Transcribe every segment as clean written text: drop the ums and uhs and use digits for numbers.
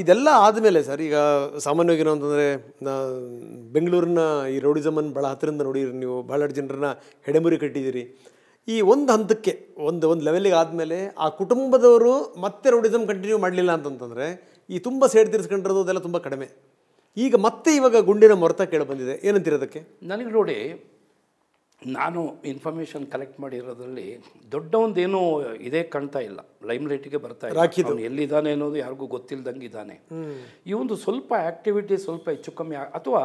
ಇದೆಲ್ಲ ಆದಮೇಲೆ ಸರ್, ಈಗ ಸಾಮಾನ್ಯವಾಗಿ ಏನು ಅಂತಂದರೆ, ಬೆಂಗಳೂರಿನ ಈ ರೌಡಿಸಮನ್ನು ಭಾಳ ಹತ್ತಿರದಿಂದ ನೋಡಿರಿ ನೀವು, ಭಾಳಷ್ಟು ಜನರನ್ನ ಹೆಡೆಮುರಿ ಕಟ್ಟಿದ್ದೀರಿ. ಈ ಒಂದು ಹಂತಕ್ಕೆ ಒಂದು ಲೆವೆಲಿಗೆ ಆದಮೇಲೆ ಆ ಕುಟುಂಬದವರು ಮತ್ತೆ ರೌಡಿಸಮ್ ಕಂಟಿನ್ಯೂ ಮಾಡಲಿಲ್ಲ ಅಂತಂತಂದರೆ ಈ ತುಂಬ ಸೇಡ್ ತೀರಿಸ್ಕೊಂಡಿರೋದು ಅದೆಲ್ಲ ತುಂಬ ಕಡಿಮೆ. ಈಗ ಮತ್ತೆ ಇವಾಗ ಗುಂಡಿನ ಮೊರತ ಕೇಳಿ ಬಂದಿದೆ, ಏನಂತೀರೋದಕ್ಕೆ? ನನಗೆ ನೋಡಿ, ನಾನು ಇನ್ಫಾರ್ಮೇಷನ್ ಕಲೆಕ್ಟ್ ಮಾಡಿರೋದ್ರಲ್ಲಿ ದೊಡ್ಡ ಒಂದೇನೂ ಇದೇ ಕಾಣ್ತಾ ಇಲ್ಲ, ಲೈಮ್ ಲೈಟಿಗೆ ಬರ್ತಾ ಇಲ್ಲ. ಅವನು ಎಲ್ಲಿದ್ದಾನೆ ಅನ್ನೋದು ಯಾರಿಗೂ ಗೊತ್ತಿಲ್ಲದಂಗೆ ಇದ್ದಾನೆ. ಈ ಒಂದು ಸ್ವಲ್ಪ ಆ್ಯಕ್ಟಿವಿಟಿ ಸ್ವಲ್ಪ ಹೆಚ್ಚು ಕಮ್ಮಿ, ಅಥವಾ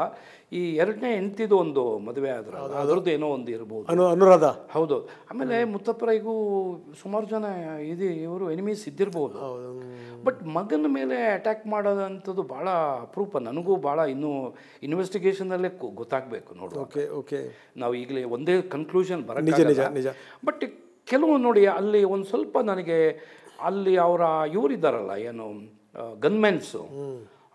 ಈ ಎರಡನೇ ಹೆಂಡ್ತಿದು ಒಂದು ಮದುವೆ ಆದ್ರೆ ಅದರದ್ದು ಏನೋ ಒಂದು ಇರ್ಬೋದು, ಅನುರಾಧ. ಹೌದು. ಆಮೇಲೆ ಮುತ್ತಪ್ಪರೈಗೂ ಸುಮಾರು ಜನ ಇವರು ಎನಿಮೀಸ್ ಇದ್ದಿರ್ಬೋದು. ಬಟ್ ಮಗನ ಮೇಲೆ ಅಟ್ಯಾಕ್ ಮಾಡೋದಂಥದ್ದು ಭಾಳ ಅಪರೂಪ. ನನಗೂ ಭಾಳ ಇನ್ನೂ ಇನ್ವೆಸ್ಟಿಗೇಷನಲ್ಲೇ ಗೊತ್ತಾಗಬೇಕು ನೋಡು. ಓಕೆ ನಾವು ಈಗಲೇ ಒಂದೇ ಕನ್ಕ್ಲೂಷನ್ ಬರೋಲ್ಲ. ಬಟ್ ಕೆಲವು ನೋಡಿ, ಅಲ್ಲಿ ಒಂದು ಸ್ವಲ್ಪ ನನಗೆ ಅಲ್ಲಿ ಅವರ ಇವರಿದ್ದಾರಲ್ಲ, ಏನು ಗನ್ಮೆನ್ಸು,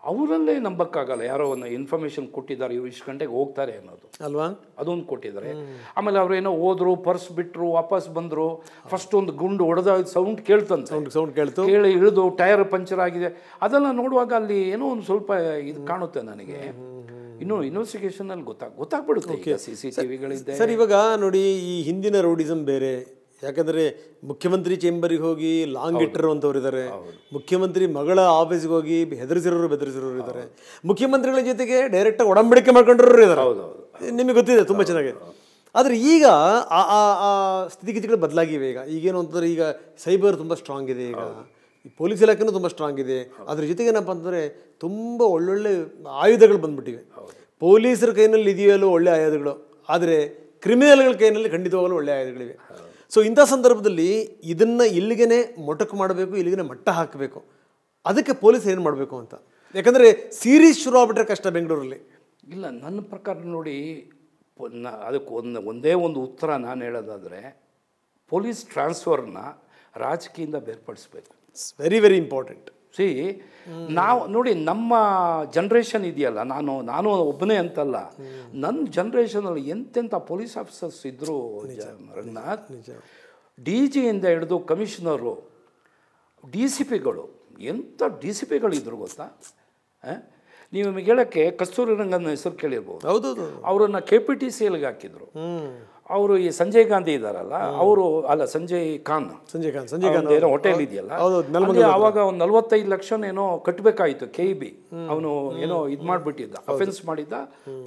ಅವರಲ್ಲೇ ನಂಬಕ್ಕಾಗಲ್ಲ. ಯಾರೋ ಒಂದು ಇನ್ಫಾರ್ಮೇಷನ್ ಕೊಟ್ಟಿದ್ದಾರೆ, ಇವ್ರು ಇಷ್ಟು ಗಂಟೆಗೆ ಹೋಗ್ತಾರೆ ಅನ್ನೋದು ಅಲ್ವಾ, ಅದೊಂದು ಕೊಟ್ಟಿದ್ದಾರೆ. ಆಮೇಲೆ ಅವ್ರೇನೋ ಹೋದ್ರು, ಪರ್ಸ್ ಬಿಟ್ಟರು, ವಾಪಸ್ ಬಂದರು. ಫಸ್ಟ್ ಒಂದು ಗುಂಡು ಹೊಡೆದ ಸೌಂಡ್ ಕೇಳ್ತು, ಕೇಳಿ ಇಳಿದು ಟೈರ್ ಪಂಚರ್ ಆಗಿದೆ. ಅದೆಲ್ಲ ನೋಡುವಾಗ ಅಲ್ಲಿ ಏನೋ ಒಂದು ಸ್ವಲ್ಪ ಇದು ಕಾಣುತ್ತೆ ನನಗೆ. ಇನ್ನು ಇನ್ವೆಸ್ಟಿಗೇಷನಲ್ಲಿ ಗೊತ್ತಾಗ್ಬಿಡುತ್ತೆ CCTVಗಳಿದೆ. ಸರ್, ಇವಾಗ ನೋಡಿ, ಈ ಹಿಂದಿನ ರೌಡಿಸಮ್ ಬೇರೆ. ಯಾಕಂದರೆ ಮುಖ್ಯಮಂತ್ರಿ ಚೇಂಬರಿಗೆ ಹೋಗಿ ಲಾಂಗ್ ಇಟ್ಟಿರುವಂಥವ್ರು ಇದ್ದಾರೆ, ಮುಖ್ಯಮಂತ್ರಿ ಮಗಳ ಆಫೀಸ್ಗೆ ಹೋಗಿ ಬೆದರಿಸಿರೋರು ಇದ್ದಾರೆ, ಮುಖ್ಯಮಂತ್ರಿಗಳ ಜೊತೆಗೆ ಡೈರೆಕ್ಟಾಗಿ ಒಡಂಬಡಿಕೆ ಮಾಡ್ಕೊಂಡಿರೋರು ಇದ್ದಾರೆ. ನಿಮಗೆ ಗೊತ್ತಿದೆ ತುಂಬ ಚೆನ್ನಾಗಿ. ಆದರೆ ಈಗ ಆ ಸ್ಥಿತಿಗತಿಗಳು ಬದಲಾಗಿವೆ. ಈಗೇನು ಅಂತಂದರೆ, ಈಗ ಸೈಬರ್ ತುಂಬ ಸ್ಟ್ರಾಂಗ್ ಇದೆ, ಈಗ ಪೊಲೀಸ್ ಇಲಾಖೆನೂ ತುಂಬ ಸ್ಟ್ರಾಂಗ್ ಇದೆ. ಅದ್ರ ಜೊತೆಗೆ ಏನಪ್ಪ ಅಂತಂದರೆ ತುಂಬ ಒಳ್ಳೊಳ್ಳೆ ಆಯುಧಗಳು ಬಂದ್ಬಿಟ್ಟಿವೆ. ಪೊಲೀಸರ ಕೈನಲ್ಲಿ ಇದೆಯಲ್ಲೂ ಒಳ್ಳೆ ಆಯುಧಗಳು, ಆದರೆ ಕ್ರಿಮಿನಲ್ಗಳ ಕೈನಲ್ಲಿ ಖಂಡಿತವಾಗಲೂ ಒಳ್ಳೆ ಆಯುಧಗಳಿವೆ. ಸೊ ಇಂಥ ಸಂದರ್ಭದಲ್ಲಿ ಇದನ್ನು ಇಲ್ಲಿಗೆ ಮೊಟಕು ಮಾಡಬೇಕು, ಇಲ್ಲಿಗೆ ಮಟ್ಟ ಹಾಕಬೇಕು. ಅದಕ್ಕೆ ಪೊಲೀಸ್ ಏನು ಮಾಡಬೇಕು ಅಂತ, ಯಾಕಂದರೆ ಸೀರೀಸ್ ಶುರು ಆಗ್ಬಿಟ್ರೆ ಕಷ್ಟ ಬೆಂಗಳೂರಲ್ಲಿ. ಇಲ್ಲ, ನನ್ನ ಪ್ರಕಾರ ನೋಡಿ, ಅದಕ್ಕೆ ಒಂದೇ ಒಂದು ಉತ್ತರ ನಾನು ಹೇಳೋದಾದರೆ, ಪೊಲೀಸ್ ಟ್ರಾನ್ಸ್ಫರ್ನ ರಾಜಕೀಯದಿಂದ ಬೇರ್ಪಡಿಸ್ಬೇಕು. It's very important. ನಾವು ನೋಡಿ, ನಮ್ಮ ಜನ್ರೇಷನ್ ಇದೆಯಲ್ಲ, ನಾನು ಒಬ್ಬನೇ ಅಂತಲ್ಲ, ನನ್ನ ಜನ್ರೇಷನಲ್ಲಿ ಎಂತೆಂಥ ಪೊಲೀಸ್ ಆಫೀಸರ್ಸ್ ಇದ್ದರು ರಂಗನಾಥ್. DG ಇಂದ ಹಿಡಿದು ಕಮಿಷನರು, DCPಗಳು, ಎಂಥ DCPಗಳಿದ್ರು ಗೊತ್ತಾ? ನೀವು ನಿಮಗೆ ಹೇಳೋಕ್ಕೆ ಕಸ್ತೂರಿ ರಂಗನ ಹೆಸರು ಕೇಳಿರ್ಬೋದು. ಹೌದೌದು. ಅವರನ್ನು KPTCLಗೆ ಹಾಕಿದ್ರು. ಅವರು ಈ ಸಂಜಯ್ ಗಾಂಧಿ ಇದ್ದಾರಲ್ಲ, ಅವರು ಅಲ್ಲ, ಸಂಜಯ್ ಖಾನ್ ಏನೋ ಹೋಟೆಲ್ ಇದೆಯಲ್ಲ, ಆವಾಗ ಒಂದು 45 ಲಕ್ಷ ಏನೋ ಕಟ್ಟಬೇಕಾಯಿತು. KEB ಅವನು ಏನೋ ಇದು ಮಾಡಿಬಿಟ್ಟಿದ್ದ, ಅಫೆನ್ಸ್ ಮಾಡಿದ್ದ,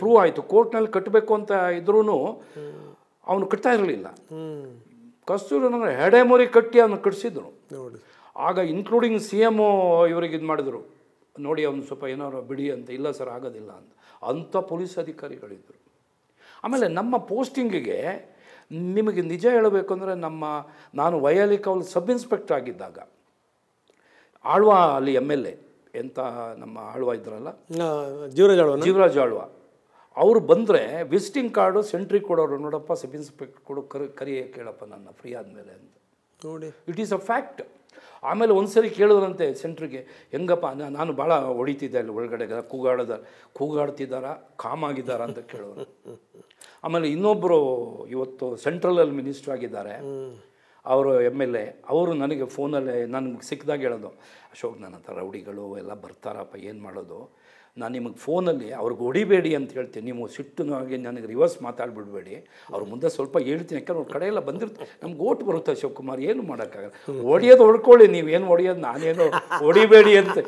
ಪ್ರೂವ್ ಆಯಿತು. ಕೋರ್ಟ್ನಲ್ಲಿ ಕಟ್ಟಬೇಕು ಅಂತ ಇದ್ರೂ ಅವನು ಕಟ್ತಾ ಇರಲಿಲ್ಲ. ಕಸ್ತೂರಿ ರಂಗನ ಹೆಡೆಮುರಿ ಕಟ್ಟಿ ಅವನು ಕಟ್ಟಿಸಿದ್ರು. ಆಗ ಇನ್ಕ್ಲೂಡಿಂಗ್ CM ಇವರಿಗೆ ಇದು ಮಾಡಿದ್ರು, ನೋಡಿ ಅವನು ಸ್ವಲ್ಪ ಏನಾರು ಬಿಡಿ ಅಂತ. ಇಲ್ಲ ಸರ್, ಆಗೋದಿಲ್ಲ ಅಂಥ ಪೊಲೀಸ್ ಅಧಿಕಾರಿಗಳಿದ್ದರು. ಆಮೇಲೆ ನಮ್ಮ ಪೋಸ್ಟಿಂಗಿಗೆ ನಿಮಗೆ ನಿಜ ಹೇಳಬೇಕು ಅಂದರೆ, ನಾನು ವೈಯಾಲಿಕಾವಲ್ ಸಬ್ ಇನ್ಸ್ಪೆಕ್ಟರ್ ಆಗಿದ್ದಾಗ ಆಳ್ವ ಅಲ್ಲಿ MLA ಎಂಥ ನಮ್ಮ ಆಳ್ವ ಇದ್ರಲ್ಲ, ಜೀವರಾಜ್ ಆಳ್ವ, ಅವರು ಬಂದರೆ ವಿಸಿಟಿಂಗ್ ಕಾರ್ಡು ಸೆಂಟ್ರಿಗೆ ಕೊಡೋರು. ನೋಡಪ್ಪ, ಸಬ್ ಇನ್ಸ್ಪೆಕ್ಟರ್ ಕೊಡು, ಕರಿಯ ಕೇಳಪ್ಪ ನನ್ನ ಫ್ರೀ ಆದಮೇಲೆ ಅಂತ ನೋಡಿ. It is a fact. ಆಮೇಲೆ ಒಂದು ಸರಿ ಕೇಳಿದ್ರಂತೆ ಸೆಂಟ್ರಿಗೆ, ಹೆಂಗಪ್ಪ, ನಾನು ಭಾಳ ಹೊಡಿತಿದ್ದೆ ಅಲ್ಲಿ ಒಳಗಡೆ, ಕೂಗಾಡ್ತಿದ್ದಾರಾ, ಕಾಮಾಗಿದ್ದಾರ ಅಂತ ಕೇಳೋರು. ಆಮೇಲೆ ಇನ್ನೊಬ್ಬರು ಇವತ್ತು ಸೆಂಟ್ರಲಲ್ಲಿ ಮಿನಿಸ್ಟ್ರ್ ಆಗಿದ್ದಾರೆ, ಅವರು MLA, ಅವರು ನನಗೆ ಫೋನಲ್ಲೇ ನನಗೆ ಸಿಕ್ಕಿದಾಗ ಹೇಳೋದು, ಅಶೋಕ್, ನನ್ನ ಹತ್ರ ರೌಡಿಗಳು ಎಲ್ಲ ಬರ್ತಾರಪ್ಪ, ಏನು ಮಾಡೋದು? ನಾನು ನಿಮಗೆ ಫೋನಲ್ಲಿ ಅವ್ರಿಗೆ ಹೊಡಿಬೇಡಿ ಅಂತ ಹೇಳ್ತೀನಿ, ನೀವು ಸಿಟ್ಟುನಾಗಿ ನನಗೆ ರಿವರ್ಸ್ ಮಾತಾಡ್ಬಿಡ್ಬೇಡಿ, ಅವ್ರ ಮುಂದೆ ಸ್ವಲ್ಪ ಹೇಳ್ತೀನಿ, ಯಾಕಂದ್ರೆ ಅವ್ರ ಕಡೆ ಎಲ್ಲ ಬಂದಿರ್ತಾರೆ, ನಮ್ಗೆ ಓಟ್ ಬರುತ್ತೆ ಶಿವಕುಮಾರ್, ಏನು ಮಾಡೋಕ್ಕಾಗಲ್ಲ, ಹೊಡಿಯೋದು ಹೊಡ್ಕೊಳ್ಳಿ, ನೀವೇನು ಹೊಡಿಯೋದು, ನಾನೇನು ಹೊಡಿಬೇಡಿ ಅಂತ.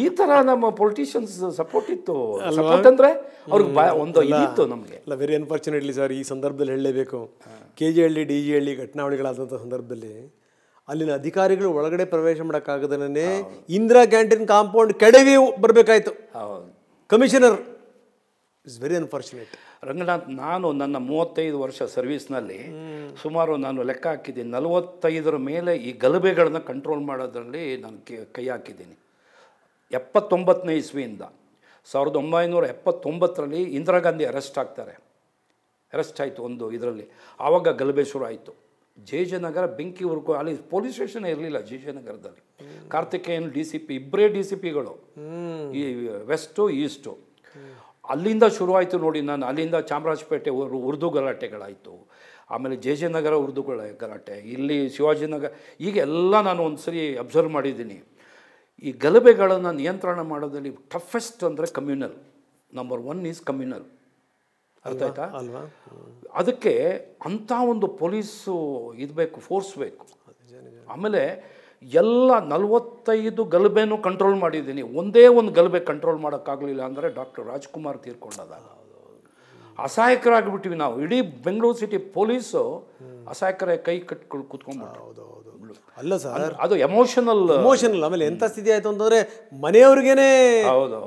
ಈ ಥರ ನಮ್ಮ ಪೊಲಿಟಿಷಿಯನ್ಸ್ ಸಪೋರ್ಟ್ ಇತ್ತು. ಸಪೋರ್ಟ್ ಅಂದರೆ ಅವ್ರಿಗೆ ಒಂದು ಇದಿತ್ತು ನಮಗೆ. ಅಲ್ಲ, ವೆರಿ ಅನ್ಫಾರ್ಚುನೇಟ್ಲಿ ಸರ್, ಈ ಸಂದರ್ಭದಲ್ಲಿ ಹೇಳಲೇಬೇಕು, KGಹಳ್ಳಿ DGಹಳ್ಳಿ ಘಟನಾವಳಿಗಳಾದಂಥ ಸಂದರ್ಭದಲ್ಲಿ ಅಲ್ಲಿನ ಅಧಿಕಾರಿಗಳು ಒಳಗಡೆ ಪ್ರವೇಶ ಮಾಡೋಕ್ಕಾಗದೇ ಇಂದಿರಾ ಕ್ಯಾಂಟೀನ್ ಕಾಂಪೌಂಡ್ ಕೆಡವಿ ಬರಬೇಕಾಯ್ತು commissioner. It's very unfortunate. Ranganath, ನಾನು ನನ್ನ 35 ವರ್ಷ ಸರ್ವೀಸ್ನಲ್ಲಿ ಸುಮಾರು ನಾನು ಲೆಕ್ಕ ಹಾಕಿದ್ದೀನಿ, 45 ಮೇಲೆ ಈ ಗಲಭೆಗಳನ್ನ ಕಂಟ್ರೋಲ್ ಮಾಡೋದ್ರಲ್ಲಿ ನಾನು ಕೈ ಹಾಕಿದ್ದೀನಿ. 79ನೇ ಇಸ್ವಿಯಿಂದ 1979ರಲ್ಲಿ ಇಂದಿರಾ ಗಾಂಧಿ ಅರೆಸ್ಟ್ ಆಯಿತು ಒಂದು ಇದರಲ್ಲಿ. ಆವಾಗ ಗಲಭೆ ಶುರು ಆಯಿತು. JJ ನಗರ ಬೆಂಕಿವರೆಗೂ, ಅಲ್ಲಿ ಪೊಲೀಸ್ ಸ್ಟೇಷನ್ ಇರಲಿಲ್ಲ JJ ನಗರದಲ್ಲಿ. ಕಾರ್ತಿಕೇಯನ್ DCP, ಇಬ್ಬರೇ DCPಗಳು, ಈ ವೆಸ್ಟು ಈಸ್ಟು. ಅಲ್ಲಿಂದ ಶುರುವಾಯಿತು ನೋಡಿ. ನಾನು ಅಲ್ಲಿಂದ ಚಾಮರಾಜಪೇಟೆ ಉರ್ದು ಗಲಾಟೆಗಳಾಯಿತು, ಆಮೇಲೆ JJ ನಗರ ಉರ್ದುಗಳ ಗಲಾಟೆ, ಇಲ್ಲಿ ಶಿವಾಜಿನಗರ, ಈಗ ಎಲ್ಲ ನಾನು ಒಂದು ಸರಿ ಅಬ್ಸರ್ವ್ ಮಾಡಿದ್ದೀನಿ. ಈ ಗಲಭೆಗಳನ್ನು ನಿಯಂತ್ರಣ ಮಾಡೋದ್ರಲ್ಲಿ ಟಫೆಸ್ಟ್ ಅಂದರೆ ಕಮ್ಯುನಲ್. Number 1 is communal. ಅರ್ಥ ಆಯ್ತಾ ಅಲ್ವಾ? ಅದಕ್ಕೆ ಅಂಥ ಒಂದು ಪೊಲೀಸು ಇದು ಬೇಕು, ಫೋರ್ಸ್ ಬೇಕು. ಆಮೇಲೆ ಎಲ್ಲ 45 ಗಲಭೆನೂ ಕಂಟ್ರೋಲ್ ಮಾಡಿದ್ದೀನಿ. ಒಂದೇ ಒಂದು ಗಲಭೆ ಕಂಟ್ರೋಲ್ ಮಾಡೋಕ್ಕಾಗಲಿಲ್ಲ ಅಂದರೆ ಡಾಕ್ಟರ್ ರಾಜ್ಕುಮಾರ್ ತೀರ್ಕೊಂಡಾಗ ಅಸಹಾಯಕರಾಗಿಬಿಟ್ಟಿವಿ ನಾವು. ಇಡೀ ಬೆಂಗಳೂರು ಸಿಟಿ ಪೊಲೀಸು ಅಸಹಾಯಕರ ಕೈ ಕಟ್ಕೊಂಡು ಕೂತ್ಕೊಂಡ್ಬಿಟ್ಟು. ಅಲ್ಲ ಸರ್, ಅದು ಎಮೋಷನಲ್. ಆಮೇಲೆ ಎಂಥ ಸ್ಥಿತಿ ಆಯಿತು ಅಂತಂದರೆ ಮನೆಯವ್ರಿಗೇನೆ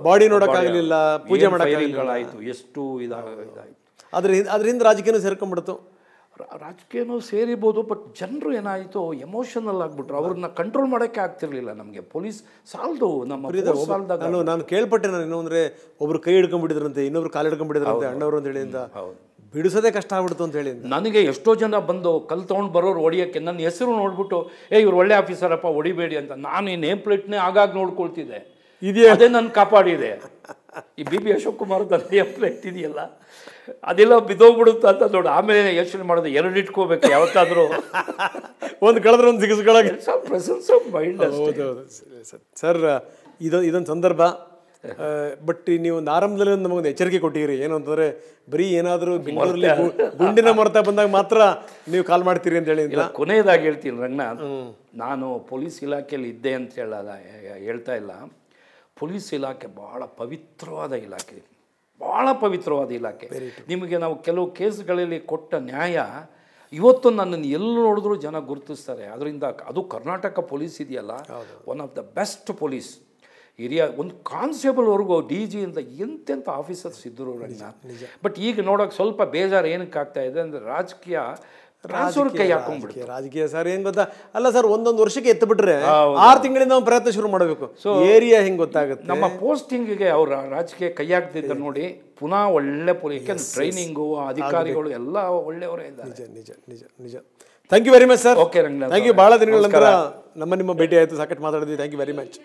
ಬಾಡಿ ನೋಡೋಕ್ಕಾಗಲಿಲ್ಲ, ಪೂಜೆ ಮಾಡೋಕ್ಕಾಗಲಿಲ್ಲ. ಎಷ್ಟು ಇದಾಯಿತು. ಅದರಿಂದ ರಾಜಕೀಯನೂ ಸೇರ್ಕೊಂಡ್ಬಿಡ್ತು. ರಾಜಕೀಯನೂ ಸೇರಿಬೋದು, ಬಟ್ ಜನರು ಏನಾಯಿತು ಎಮೋಷನಲ್ ಆಗಿಬಿಟ್ರು. ಅವ್ರನ್ನ ಕಂಟ್ರೋಲ್ ಮಾಡೋಕ್ಕೆ ಆಗ್ತಿರ್ಲಿಲ್ಲ ನಮಗೆ. ಪೊಲೀಸ್ ಸಾಲದು, ನಮ್ಮ ಸಾಲದಾಗ ನಾನು ಕೇಳ್ಪಟ್ಟೆ. ನಾನು ಏನು ಅಂದರೆ ಒಬ್ರು ಕೈ ಹಿಡ್ಕೊಂಡ್ಬಿಟ್ಟಿದ್ರಂತೆ, ಇನ್ನೊಬ್ರು ಕಾಲು ಹಿಡ್ಕೊಂಡ್ಬಿಟ್ಟಿದ್ರಂತೆ ಅಣ್ಣವರು ಅಂತ ಹೇಳಿ, ಅಂತ ಬಿಡಿಸೋದೇ ಕಷ್ಟ ಆಗ್ಬಿಡ್ತು ಅಂತ ಹೇಳಿ. ನನಗೆ ಎಷ್ಟೋ ಜನ ಬಂದು ಕಲ್ ತೊಗೊಂಡು ಬರೋರು ಹೊಡಿಯೋಕ್ಕೆ ನನ್ನ ಹೆಸರು ನೋಡ್ಬಿಟ್ಟು ಇವ್ರು ಒಳ್ಳೆ ಆಫೀಸರಪ್ಪ ಹೊಡಿಬೇಡಿ ಅಂತ. ನಾನು ಈ ನೇಮ್ ಪ್ಲೇಟ್ನೇ ಆಗಾಗ ನೋಡ್ಕೊಳ್ತಿದ್ದೆ. ಅದೇ ನನ್ನ ಕಾಪಾಡಿದೆ. ಈ BB Ashok Kumar name plate ಇದೆಯಲ್ಲ, ಅದೆಲ್ಲ ಬಿದ್ದೋಗ್ಬಿಡುತ್ತೆ ಅಂತ ನೋಡಿ ಆಮೇಲೆ ಯೋಚನೆ ಮಾಡೋದು, 2 ಇಟ್ಕೋಬೇಕು ಯಾವತ್ತಾದರೂ. ಒಂದು ಕಳೆದ್ರೆ ಒಂದು ಸಿಗಿಸ್ಕೊಳ್ಳೋಕೆ ಪ್ರೆಸೆನ್ಸ್ ಆಫ್ ಮೈಂಡ್. ಸರ್, ಇದೊಂದು ಸಂದರ್ಭ. ಬಟ್ ನೀವು ಒಂದು ಆರಂಭದಲ್ಲಿ ನಮಗೊಂದು ಎಚ್ಚರಿಕೆ ಕೊಟ್ಟಿರಿ. ಏನು ಅಂತಂದರೆ ಬರೀ ಏನಾದರೂ ಬೆಂಗಳೂರಲ್ಲಿ ಗುಂಡಿನ ಮೊರತ ಬಂದಾಗ ಮಾತ್ರ ನೀವು ಕಾಲ್ ಮಾಡ್ತೀರಿ ಅಂತ ಹೇಳಿ. ಕೊನೆಯದಾಗಿ ಹೇಳ್ತೀನಿ ರಂಗನಾಥ್, ನಾನು ಪೊಲೀಸ್ ಇಲಾಖೆಯಲ್ಲಿ ಇದ್ದೆ ಅಂತ ಹೇಳ್ತಾ ಇಲ್ಲ. ಪೊಲೀಸ್ ಇಲಾಖೆ ಭಾಳ ಪವಿತ್ರವಾದ ಇಲಾಖೆ, ಭಾಳ ಪವಿತ್ರವಾದ ಇಲಾಖೆ. ನಿಮಗೆ ನಾವು ಕೆಲವು ಕೇಸ್ಗಳಲ್ಲಿ ಕೊಟ್ಟ ನ್ಯಾಯ ಇವತ್ತು ನನ್ನನ್ನು ಎಲ್ಲಿ ನೋಡಿದ್ರು ಜನ ಗುರುತಿಸ್ತಾರೆ. ಅದರಿಂದ ಅದು ಕರ್ನಾಟಕ ಪೊಲೀಸ್ ಇದೆಯಲ್ಲ, one of the best police. ಹಿರಿಯ ಒಂದು ಕಾನ್ಸ್ಟೇಬಲ್ವರೆಗೂ DG ಅಂತ ಎಂತೆಂಥ ಆಫೀಸರ್ಸ್ ಇದ್ದರು ರಂಗನಾಥ್. ಬಟ್ ಈಗ ನೋಡೋಕೆ ಸ್ವಲ್ಪ ಬೇಜಾರು ಏನಕ್ಕೆ ಆಗ್ತಾ ಇದೆ ಅಂದರೆ ರಾಜಕೀಯ ಕೈ ಹಾಕೊಂಡ್ಬಿಡ್ತು. ರಾಜಕೀಯ ಸರ್ ಏನು ಗೊತ್ತಾ, ಅಲ್ಲ ಸರ್, ಒಂದೊಂದು ವರ್ಷಕ್ಕೆ ಎತ್ತುಬಿಟ್ರೆ 6 ತಿಂಗಳಿಂದ ನಾವು ಪ್ರಯತ್ನ ಶುರು ಮಾಡಬೇಕು. ಸೊ ಏರಿಯಾ ಹೆಂಗೆ ಗೊತ್ತಾಗುತ್ತೆ. ನಮ್ಮ ಪೋಸ್ಟಿಂಗಿಗೆ ಅವ್ರ ರಾಜಕೀಯ ಕೈ ಹಾಕ್ತಿದ್ದ ನೋಡಿ ಪುನಃ ಒಳ್ಳೆ ಪೊಲೀಸ್ ಟ್ರೈನಿಂಗು, ಅಧಿಕಾರಿಗಳು ಎಲ್ಲ ಒಳ್ಳೆಯವರೇ ಇದ್ದಾರೆ. ನಿಜ ನಿಜ ನಿಜ. Thank you very much sir. Okay Ranganath, thank you. ಭಾಳ ದಿನಗಳ ನಂತರ ನಿಮ್ಮ ಭೇಟಿ ಆಯಿತು, ಸಾಕಷ್ಟು ಮಾತಾಡಿದ್ವಿ. Thank you very much.